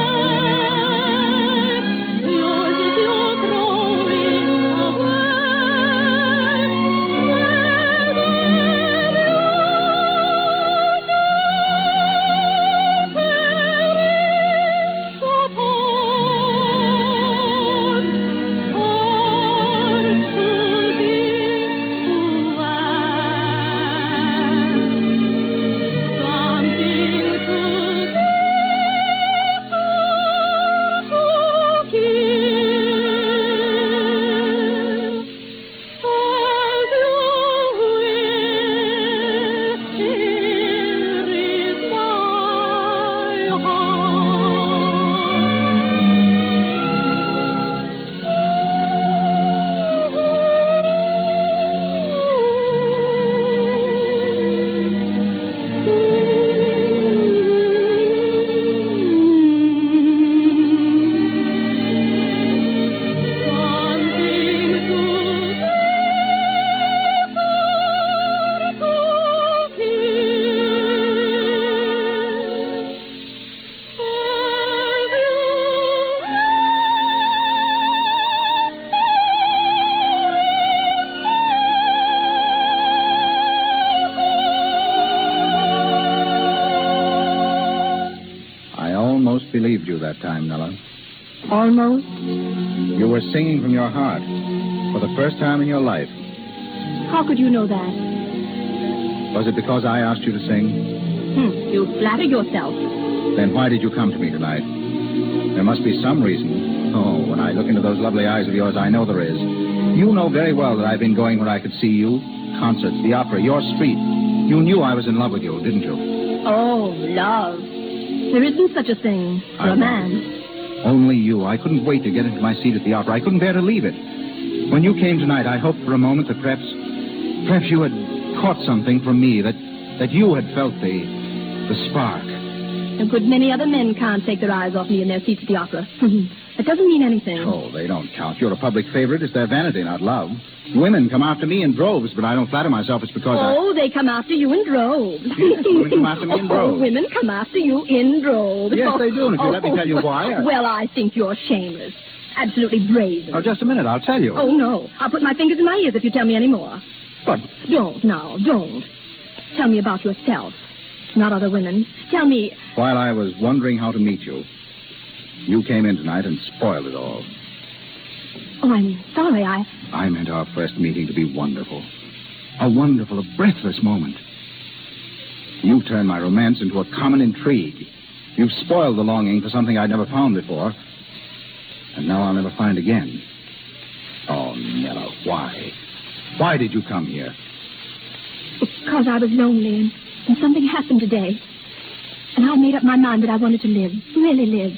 I: yours if you throw it away,
E: I almost believed you that time, Nella.
G: almost.
E: You were singing from your heart for the first time in your life.
G: How could you know that?
E: Was it because I asked you to sing?
G: You flatter yourself.
E: Then why did you come to me tonight? There must be some reason. Oh, when I look into those lovely eyes of yours, I know there is. You know very well that I've been going where I could see you. Concerts, the opera, your street. You knew I was in love with you, didn't you?
G: Oh, love. There isn't such a thing for a man.
E: Only you. I couldn't wait to get into my seat at the opera. I couldn't bear to leave it. When you came tonight, I hoped for a moment that perhaps you had caught something from me, that you had felt the spark.
G: A good many other men can't take their eyes off me in their seats at the opera. It doesn't mean anything.
E: Oh, they don't count. You're a public favorite. It's their vanity, not love. Women come after me in droves, but I don't flatter myself it's because
G: Oh, they come after you in droves.
E: Yes, women come after me in droves.
G: Oh, women come after you in droves.
E: Yes, they do, and if you let me tell you why...
G: Well, I think you're shameless. Absolutely brazen.
E: Oh, just a minute. I'll tell you.
G: Oh, no. I'll put my fingers in my ears if you tell me any more.
E: But...
G: Don't now. Don't. Tell me about yourself. Not other women. Tell me...
E: While I was wondering how to meet you, you came in tonight and spoiled it all.
G: Oh, I'm sorry.
E: I meant our first meeting to be wonderful. A wonderful, a breathless moment. You turned my romance into a common intrigue. You've spoiled the longing for something I'd never found before. And now I'll never find again. Oh, Nella, why? Why did you come here?
G: Because I was lonely and something happened today. And I made up my mind that I wanted to live, really live.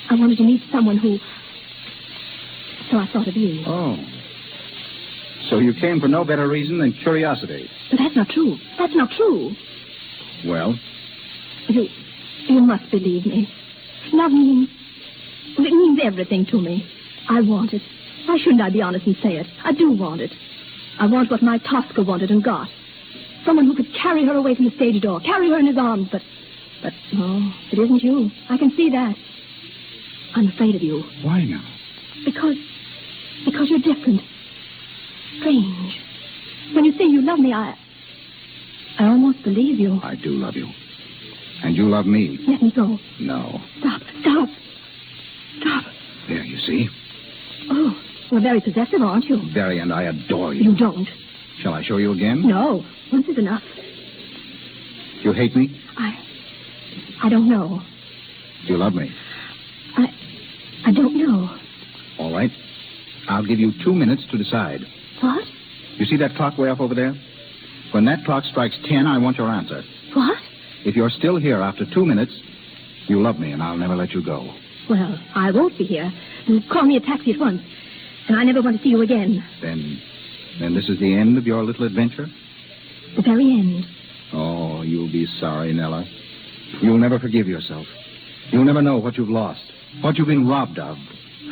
G: I wanted to meet someone who... So I thought of you.
E: Oh. So you came for no better reason than curiosity.
G: But that's not true. That's not true.
E: Well?
G: You must believe me. Love means... It means everything to me. I want it. Why shouldn't I be honest and say it? I do want it. I want what my Tosca wanted and got. Someone who could carry her away from the stage door, carry her in his arms, but no, it isn't you. I can see that. I'm afraid of you.
E: Why now?
G: Because you're different. Strange. When you say you love me, I almost believe you.
E: I do love you. And you love me.
G: Let me go.
E: No.
G: Stop.
E: There, you see?
G: Oh, you're very possessive, aren't you?
E: Very, and I adore you.
G: You don't.
E: Shall I show you again?
G: No. Once is enough.
E: You hate me?
G: I don't know.
E: You love me?
G: I don't know.
E: All right. I'll give you 2 minutes to decide.
G: What?
E: You see that clock way up over there? When that clock strikes 10, I want your answer.
G: What?
E: If you're still here after 2 minutes, you love me, and I'll never let you go.
G: Well, I won't be here. You call me a taxi at once, and I never want to see you again.
E: Then this is the end of your little adventure?
G: The very end.
E: Oh, you'll be sorry, Nella. You'll never forgive yourself. You'll never know what you've lost, what you've been robbed of.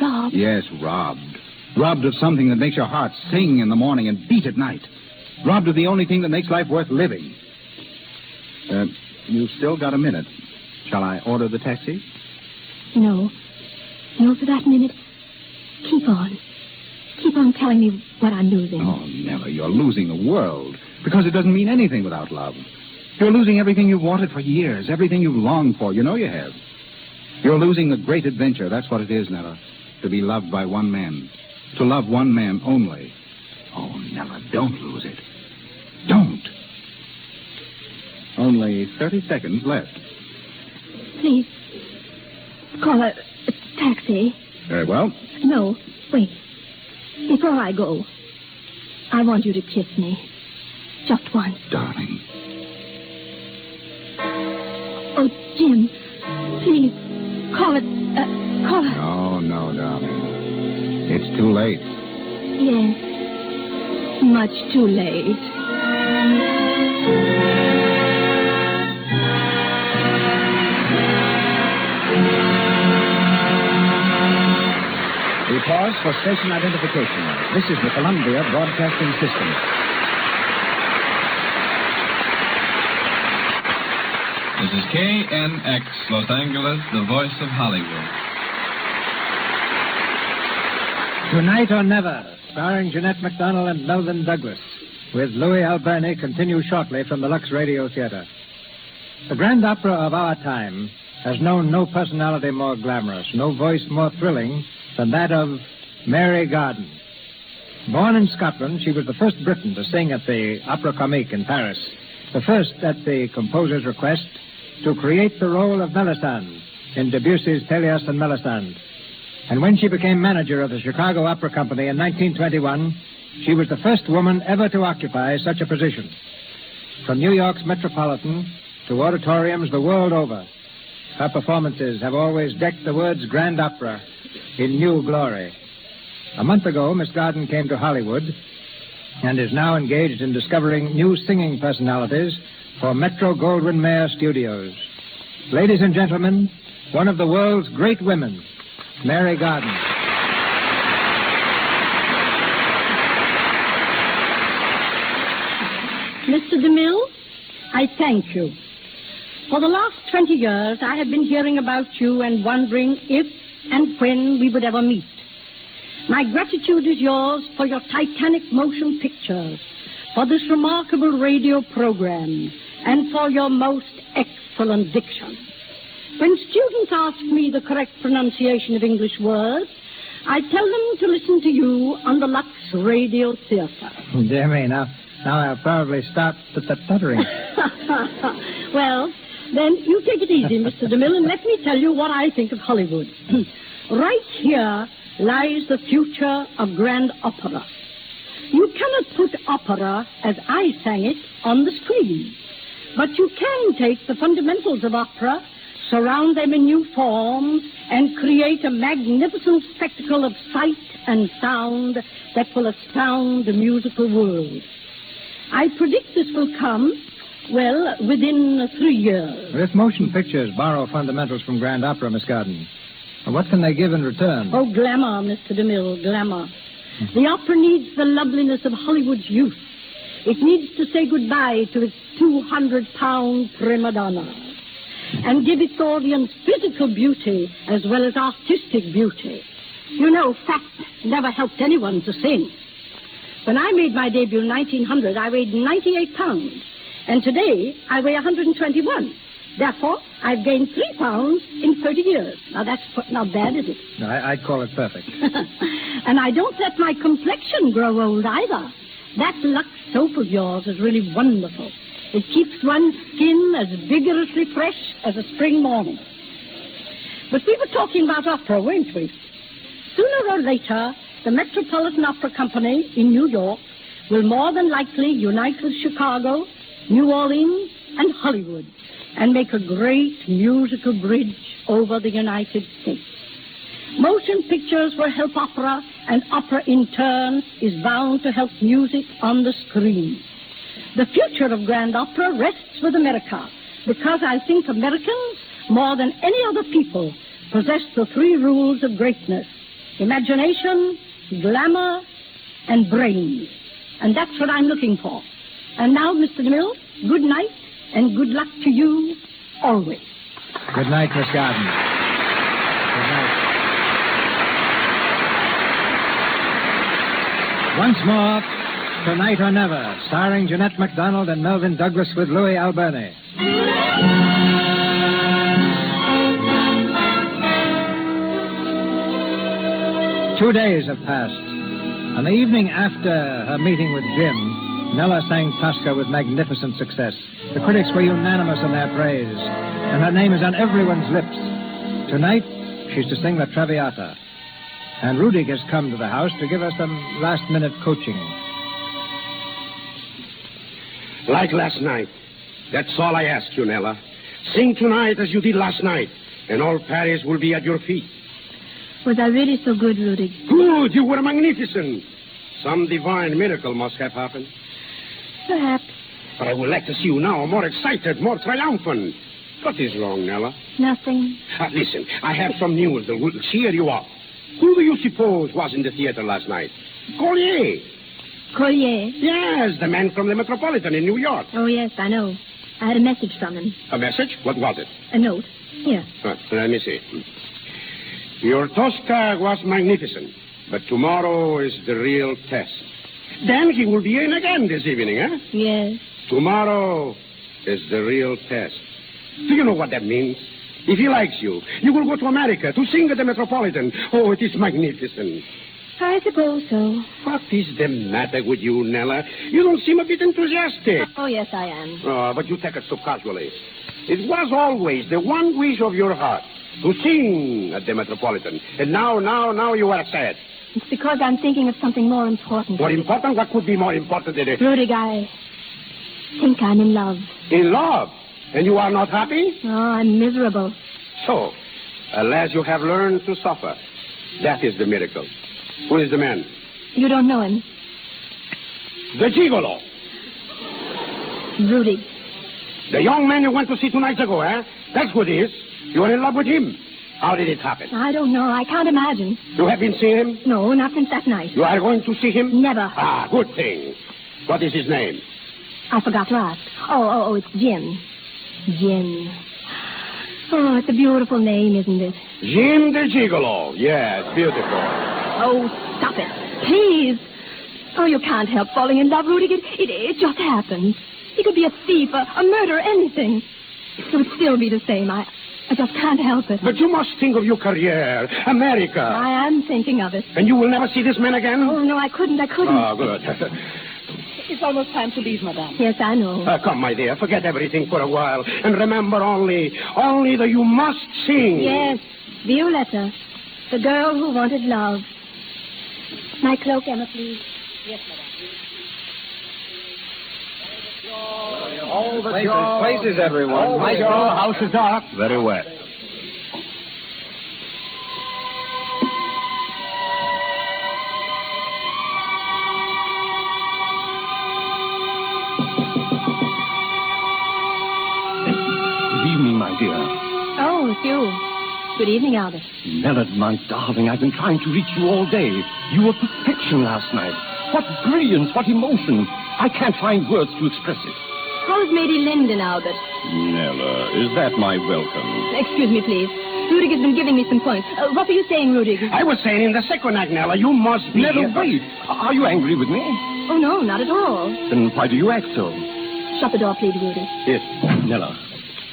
G: Robbed?
E: Yes, robbed. Robbed of something that makes your heart sing in the morning and beat at night. Robbed of the only thing that makes life worth living. You've still got a minute. Shall I order the taxi?
G: No. No, for that minute. Keep on. Keep on telling me what I'm losing.
E: Oh, Nella, you're losing the world. Because it doesn't mean anything without love. You're losing everything you've wanted for years, everything you've longed for. You know you have. You're losing the great adventure. That's what it is, Nella. To be loved by one man. To love one man only. Oh, Nella, don't lose it. Don't. Only 30 seconds left.
G: Please. Call a taxi.
E: Very well.
G: No, wait. Before I go, I want you to kiss me. Just once.
E: Darling.
G: Oh, Jim, please, call it.
E: No, darling. It's too late.
G: Yes, much too late.
B: We pause for station identification. This is the Columbia Broadcasting System.
N: This is KNX, Los Angeles, the voice of Hollywood.
C: Tonight or Never, starring Jeanette MacDonald and Melvyn Douglas, with Louis Alberni, continue shortly from the Lux Radio Theater. The grand opera of our time has known no personality more glamorous, no voice more thrilling than that of Mary Garden. Born in Scotland, she was the first Briton to sing at the Opera Comique in Paris, the first, at the composer's request, to create the role of Melisande in Debussy's Pelléas and Melisande. And when she became manager of the Chicago Opera Company in 1921, she was the first woman ever to occupy such a position. From New York's Metropolitan to auditoriums the world over, her performances have always decked the words Grand Opera in new glory. A month ago, Miss Garden came to Hollywood and is now engaged in discovering new singing personalities for Metro-Goldwyn-Mayer Studios. Ladies and gentlemen, one of the world's great women, Mary Garden.
O: Mr. DeMille, I thank you. For the last 20 years, I have been hearing about you and wondering if and when we would ever meet. My gratitude is yours for your titanic motion pictures, for this remarkable radio program, and for your most excellent diction. When students ask me the correct pronunciation of English words, I tell them to listen to you on the Lux Radio Theater.
C: Dear me, now I'll probably stop stuttering.
O: Well, then you take it easy, Mr. DeMille, and let me tell you what I think of Hollywood. Right here lies the future of grand opera. You cannot put opera, as I sang it, on the screen. But you can take the fundamentals of opera, surround them in new forms, and create a magnificent spectacle of sight and sound that will astound the musical world. I predict this will come, well, within 3 years.
C: If motion pictures borrow fundamentals from grand opera, Miss Garden, what can they give in return?
O: Oh, glamour, Mr. DeMille, glamour. The opera needs the loveliness of Hollywood's youth. It needs to say goodbye to its 200-pound prima donna and give its audience physical beauty as well as artistic beauty. You know, fat never helped anyone to sing. When I made my debut in 1900, I weighed 98 pounds. And today, I weigh 121. Therefore, I've gained 3 pounds in 30 years. Now, that's not bad, is it?
C: No, I'd call it perfect.
O: And I don't let my complexion grow old either. That Lux soap of yours is really wonderful. It keeps one's skin as vigorously fresh as a spring morning. But we were talking about opera, weren't we? Sooner or later, the Metropolitan Opera Company in New York will more than likely unite with Chicago, New Orleans, and Hollywood and make a great musical bridge over the United States. Motion pictures will help opera, and opera in turn is bound to help music on the screen. The future of grand opera rests with America because I think Americans, more than any other people, possess the 3 rules of greatness: imagination, glamour, and brains. And that's what I'm looking for. And now, Mr. DeMille, good night and good luck to you always.
C: Good night, Miss Garden. Good night. Once more, Tonight or Never, starring Jeanette MacDonald and Melvyn Douglas with Louis Alberne. 2 days have passed. On the evening after her meeting with Jim, Nella sang Tosca with magnificent success. The critics were unanimous in their praise, and her name is on everyone's lips. Tonight, she's to sing the Traviata. And Rudy has come to the house to give us some last-minute coaching.
H: Like last night. That's all I ask you, Nella. Sing tonight as you did last night, and all Paris will be at your feet.
G: Was I really so good, Rudy?
H: Good, you were magnificent. Some divine miracle must have happened.
G: Perhaps.
H: But I would like to see you now, more excited, more triumphant. What is wrong, Nella?
G: Nothing.
H: Listen, I have some news that will cheer you up. Who do you suppose was in the theater last night? Collier.
G: Collier?
H: Yes, the man from the Metropolitan in New York.
G: Oh, yes, I know. I had a message from him.
H: A message? What was it?
G: A note. Here.
H: Let me see. Your Tosca was magnificent, but tomorrow is the real test. Then he will be in again this evening, eh?
G: Yes.
H: Tomorrow is the real test. Do you know what that means? If he likes you, you will go to America to sing at the Metropolitan. Oh, it is magnificent.
G: I suppose so.
H: What is the matter with you, Nella? You don't seem a bit enthusiastic.
G: Oh, yes, I am.
H: Oh, but you take it so casually. It was always the one wish of your heart, to sing at the Metropolitan. And now you are sad.
G: It's because I'm thinking of something more important.
H: More important? What could be more important than it?
G: Rudy, I think I'm in love.
H: In love? And you are not happy?
G: Oh, I'm miserable.
H: So, unless you have learned to suffer, that is the miracle. Who is the man?
G: You don't know him.
H: The gigolo.
G: Rudy.
H: The young man you went to see 2 nights ago, eh? That's what it is. You are in love with him. How did it happen?
G: I don't know. I can't imagine.
H: You have been seeing him?
G: No, not since that night.
H: You are going to see him?
G: Never.
H: Ah, good thing. What is his name?
G: I forgot to ask. Oh, it's Jim. Jim. Oh, it's a beautiful name, isn't it?
H: Jim the Gigolo. Yes, beautiful.
G: Oh, stop it. Please. Oh, you can't help falling in love, Rudy. It just happens. He could be a thief, a murderer, anything. It would still be the same. I just can't help it.
H: But you must think of your career, America.
G: I am thinking of it.
H: And you will never see this man again?
G: Oh, no, I couldn't.
H: Oh, good.
F: It's almost time to leave, madame.
G: Yes, I know.
H: Come, my dear, forget everything for a while. And remember only that you must sing.
G: Yes, Violetta, the girl who wanted love. My cloak, Emma, please.
F: Yes, madame.
L: All the places, everyone.
C: Right, the house is dark.
L: Very well.
J: Good evening, my dear.
G: Oh, it's you. Good evening, Albert.
J: Nella, my darling, I've been trying to reach you all day. You were perfection last night. What brilliance, what emotion. I can't find words to express it.
G: How's Lady Linden, Albert?
J: Nella, is that my welcome?
G: Excuse me, please. Rudiger's been giving me some points. What were you saying, Rudiger?
H: I was saying in the second act, Nella, you must be...
J: Nella, wait. Are you angry with me?
G: Oh, no, not at all.
J: Then why do you act so?
G: Shut the door, please, Rudy.
J: Yes. Nella,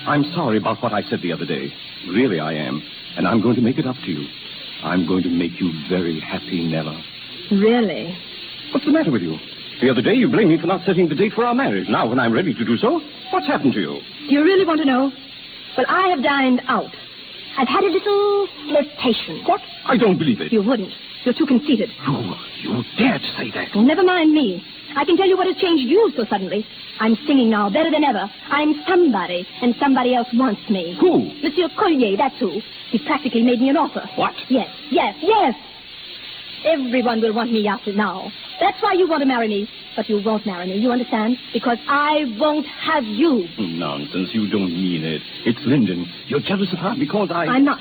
J: I'm sorry about what I said the other day. Really, I am. And I'm going to make it up to you. I'm going to make you very happy, Nella.
G: Really?
J: What's the matter with you? The other day you blamed me for not setting the date for our marriage. Now, when I'm ready to do so, what's happened to you?
G: Do you really want to know? Well, I have dined out. I've had a little flirtation.
J: What? I don't believe it.
G: You wouldn't. You're too conceited.
J: You dare to say that?
G: Well, never mind me. I can tell you what has changed you so suddenly. I'm singing now, better than ever. I'm somebody, and somebody else wants me.
J: Who?
G: Monsieur Collier, that's who. He's practically made me an offer.
J: What?
G: Yes. Everyone will want me after now. That's why you want to marry me. But you won't marry me, you understand? Because I won't have you.
J: Nonsense, you don't mean it. It's Linden. You're jealous of her because
G: I'm not.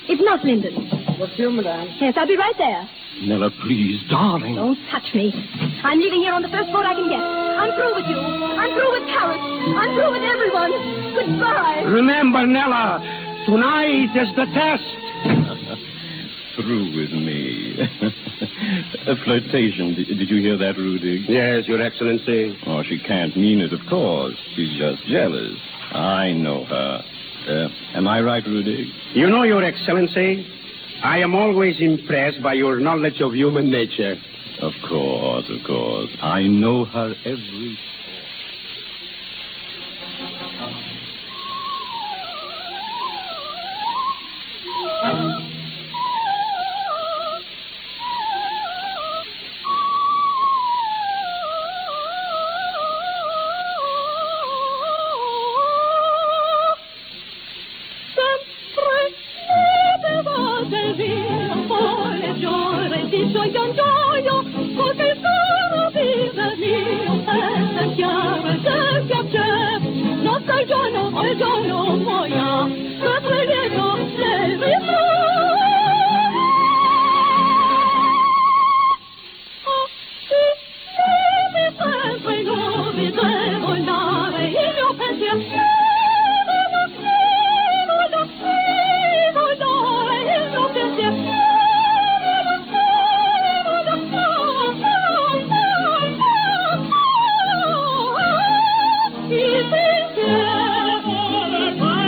G: It's not Linden.
F: What's you, madame?
G: Yes, I'll be right there.
J: Nella, please, darling.
G: Don't touch me. I'm leaving here on the first boat I can get. I'm through with you. I'm through with Carrot. I'm through with everyone. Goodbye.
H: Remember, Nella, tonight is the test.
J: Through with me. A flirtation. Did you hear that, Rudy?
H: Yes, Your Excellency.
J: Oh, she can't mean it, of course. She's just jealous. I know her. Am I right, Rudy?
H: You know, Your Excellency, I am always impressed by your knowledge of human nature.
J: Of course. I know her every...
I: Bye.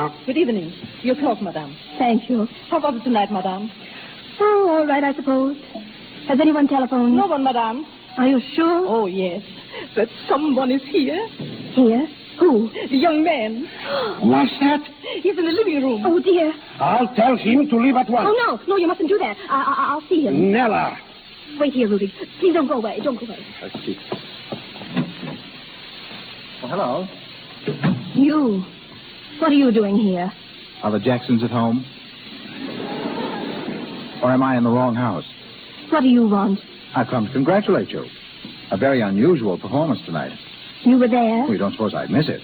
H: Nella.
F: Good evening. Your cloak, madame.
G: Thank you.
F: How was it tonight, madame?
G: Oh, all right, I suppose. Has anyone telephoned?
F: No one, madame.
G: Are you sure?
F: Oh, yes. That someone is here.
G: Here? Who?
F: The young man.
H: What's that?
F: He's in the living room.
G: Oh, dear.
H: I'll tell him to leave at once.
G: Oh, no. No, you mustn't do that. I'll see him.
H: Nella.
G: Wait here, Rudy. Please don't go away. Don't go away.
E: Let's keep. Well, hello.
G: You. What are you doing here?
E: Are the Jacksons at home? Or am I in the wrong house?
G: What do you want?
E: I've come to congratulate you. A very unusual performance tonight.
G: You were there?
E: Well, you don't suppose I'd miss it.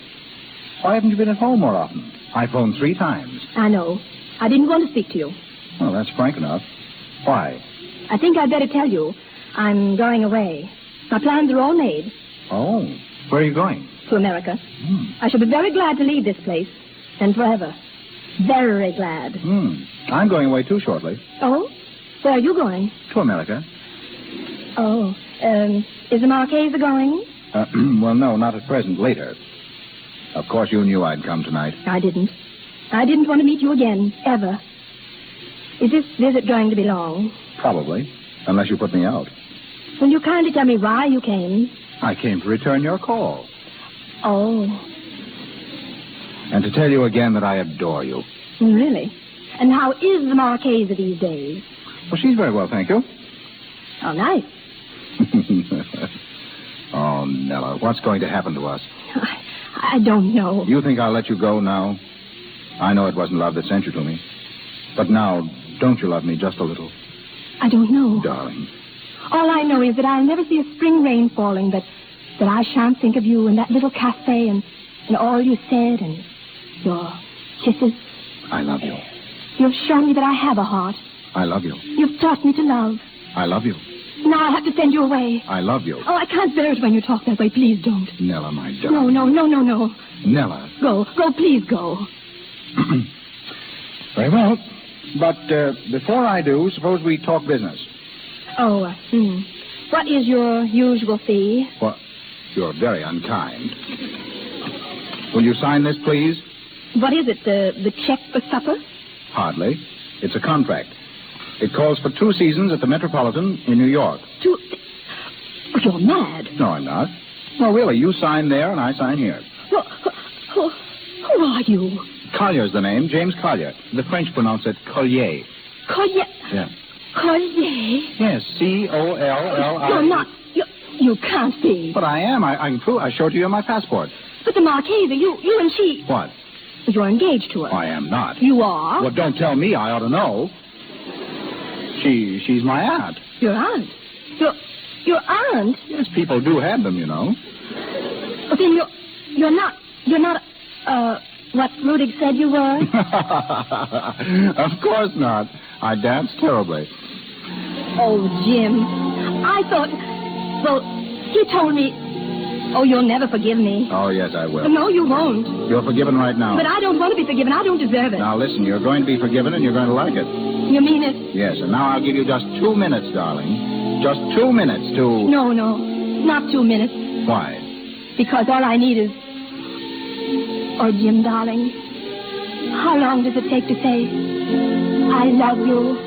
E: Why haven't you been at home more often? I phoned 3 times.
G: I know. I didn't want to speak to you.
E: Well, that's frank enough. Why?
G: I think I'd better tell you. I'm going away. My plans are all made.
E: Oh, where are you going?
G: To America. I shall be very glad to leave this place. And forever. Very glad.
E: I'm going away too shortly.
G: Oh? Where are you going?
E: To America.
G: Oh. Is the Marquesa going?
E: Well, no, not at present. Later. Of course, you knew I'd come tonight.
G: I didn't. I didn't want to meet you again, ever. Is this visit going to be long?
E: Probably. Unless you put me out.
G: Will you kindly tell me why you came?
E: I came to return your call.
G: Oh.
E: And to tell you again that I adore you.
G: Really? And how is the Marquesa these days?
E: Well, she's very well, thank you.
G: Oh, nice.
E: Oh, Nella, what's going to happen to us?
G: I don't know.
E: You think I'll let you go now? I know it wasn't love that sent you to me. But now, don't you love me just a little?
G: I don't know.
E: Darling.
G: All I know is that I'll never see a spring rain falling, that I shan't think of you in that little cafe and all you said and your kisses.
E: I love you.
G: You've shown me that I have a heart.
E: I love you.
G: You've taught me to love.
E: I love you.
G: Now I have to send you away.
E: I love you.
G: Oh, I can't bear it when you talk that way. Please don't.
E: Nella, my darling.
G: No.
E: Nella.
G: Go, please go.
E: Very well. But before I do, suppose we talk business.
G: Oh, what is your usual fee?
E: Well, you're very unkind. Will you sign this, please?
G: What is it, the check for supper?
E: Hardly. It's a contract. It calls for 2 seasons at the Metropolitan in New York.
G: Oh, you're mad.
E: No, I'm not. No, really, you sign there and I sign here.
G: Well, who are you?
E: Collier's the name, James Collier. The French pronounce it Collier.
G: Collier?
E: Yeah.
G: Collier?
E: Yes, C-O-L-L-I...
G: You're not. You can't be.
E: But I am. I can prove. I showed you my passport.
G: But the Marquesa, you and she...
E: What?
G: You're engaged to her.
E: I am not.
G: You are?
E: Well, don't tell me. I ought to know. She's my aunt.
G: Your aunt? Your aunt?
E: Yes, people do have them, you know.
G: But then you're not what Rudig said you were?
E: Of course not. I dance terribly.
G: Oh, Jim. I thought... Well, he told me... Oh, you'll never forgive me.
E: Oh, yes, I will.
G: No, you won't.
E: You're forgiven right now.
G: But I don't want to be forgiven. I don't deserve it.
E: Now, listen, you're going to be forgiven and you're going to like it.
G: You mean it?
E: Yes, and now I'll give you just 2 minutes, darling. Just 2 minutes to...
G: No, not 2 minutes.
E: Why?
G: Because all I need is... Oh, Jim, darling, how long does it take to say, I love you?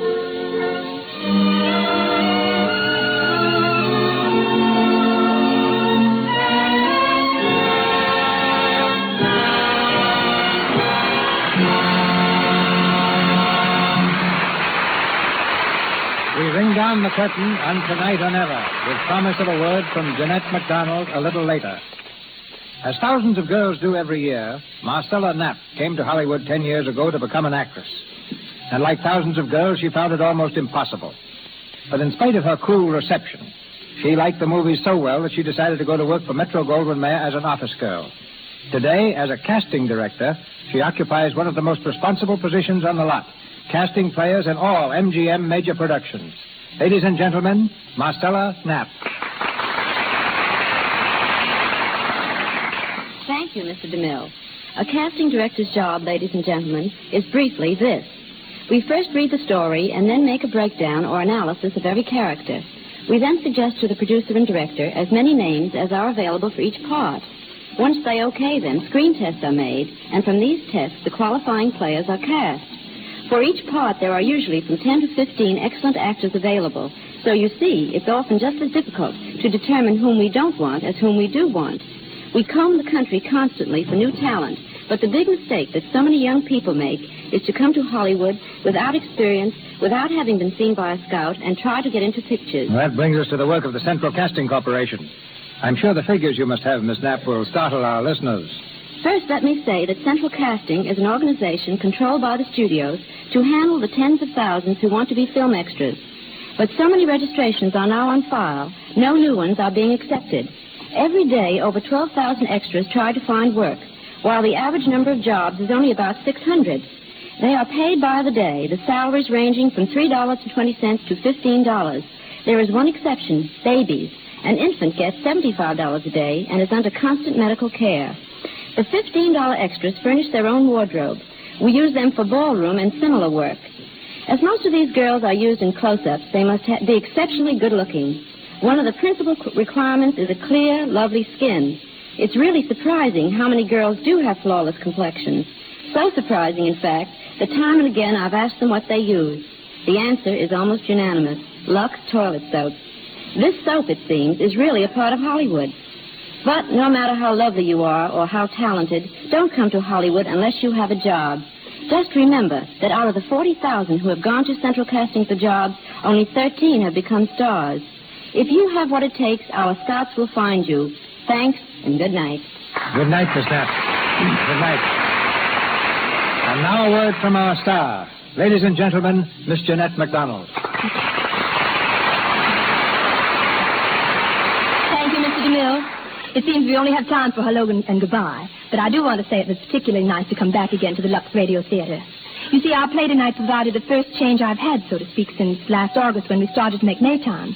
C: We ring down the curtain on Tonight or Never, with promise of a word from Jeanette MacDonald a little later. As thousands of girls do every year, Marcella Knapp came to Hollywood 10 years ago to become an actress. And like thousands of girls, she found it almost impossible. But in spite of her cool reception, she liked the movies so well that she decided to go to work for Metro-Goldwyn-Mayer as an office girl. Today, as a casting director, she occupies one of the most responsible positions on the lot, casting players in all MGM major productions. Ladies and gentlemen, Marcella Knapp.
P: Thank you, Mr. DeMille. A casting director's job, ladies and gentlemen, is briefly this. We first read the story and then make a breakdown or analysis of every character. We then suggest to the producer and director as many names as are available for each part. Once they okay them, screen tests are made, and from these tests, the qualifying players are cast. For each part, there are usually from 10 to 15 excellent actors available. So you see, it's often just as difficult to determine whom we don't want as whom we do want. We comb the country constantly for new talent, but the big mistake that so many young people make is to come to Hollywood without experience, without having been seen by a scout, and try to get into pictures.
C: Well, that brings us to the work of the Central Casting Corporation. I'm sure the figures you must have, Miss Knapp, will startle our listeners.
P: First, let me say that Central Casting is an organization controlled by the studios to handle the tens of thousands who want to be film extras. But so many registrations are now on file, no new ones are being accepted. Every day, over 12,000 extras try to find work, while the average number of jobs is only about 600. They are paid by the day, the salaries ranging from $3.20 to $15. There is one exception, babies. An infant gets $75 a day and is under constant medical care. The $15 extras furnish their own wardrobe. We use them for ballroom and similar work. As most of these girls are used in close-ups, they must be exceptionally good-looking. One of the principal requirements is a clear, lovely skin. It's really surprising how many girls do have flawless complexions. So surprising, in fact, that time and again I've asked them what they use. The answer is almost unanimous. Lux toilet soap. This soap, it seems, is really a part of Hollywood. But no matter how lovely you are or how talented, don't come to Hollywood unless you have a job. Just remember that out of the 40,000 who have gone to Central Casting for jobs, only 13 have become stars. If you have what it takes, our scouts will find you. Thanks, and good night.
C: Good night, Miss Knapp. Good night. And now a word from our star. Ladies and gentlemen, Miss Jeanette MacDonald.
G: Thank you, Mr. DeMille. It seems we only have time for hello and goodbye, but I do want to say it was particularly nice to come back again to the Lux Radio Theater. You see, our play tonight provided the first change I've had, so to speak, since last August when we started to make Maytime.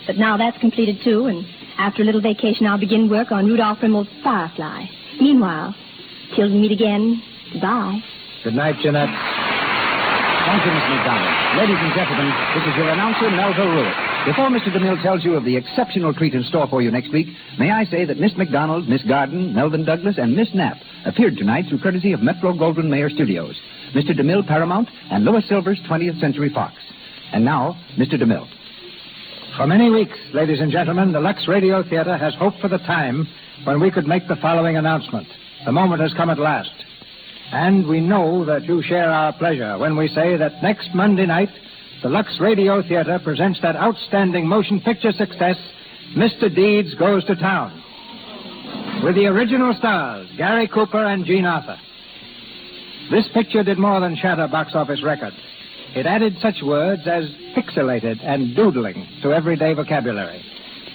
G: But now that's completed, too, and after a little vacation, I'll begin work on Rudolph Rimmel's Firefly. Meanwhile, till we meet again, goodbye.
C: Good night, Jeanette.
B: Thank you, Miss McDonald. Ladies and gentlemen, this is your announcer, Melville Ruick. Before Mr. DeMille tells you of the exceptional treat in store for you next week, may I say that Miss McDonald, Miss Garden, Melvin Douglas, and Miss Knapp appeared tonight through courtesy of Metro-Goldwyn-Mayer Studios, Mr. DeMille Paramount, and Louis Silver's 20th Century Fox. And now, Mr. DeMille.
C: For many weeks, ladies and gentlemen, the Lux Radio Theater has hoped for the time when we could make the following announcement. The moment has come at last. And we know that you share our pleasure when we say that next Monday night, the Lux Radio Theater presents that outstanding motion picture success, Mr. Deeds Goes to Town, with the original stars, Gary Cooper and Jean Arthur. This picture did more than shatter box office records. It added such words as pixelated and doodling to everyday vocabulary,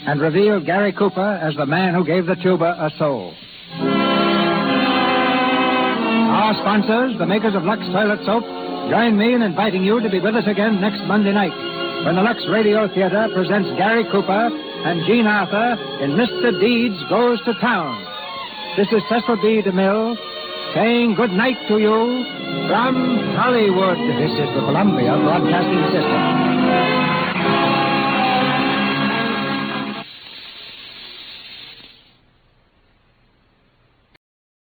C: and revealed Gary Cooper as the man who gave the tuba a soul. Our sponsors, the makers of Lux Toilet Soap, join me in inviting you to be with us again next Monday night when the Lux Radio Theater presents Gary Cooper and Jean Arthur in Mr. Deeds Goes to Town. This is Cecil B. DeMille saying good night to you from Hollywood.
B: This is the Columbia Broadcasting System.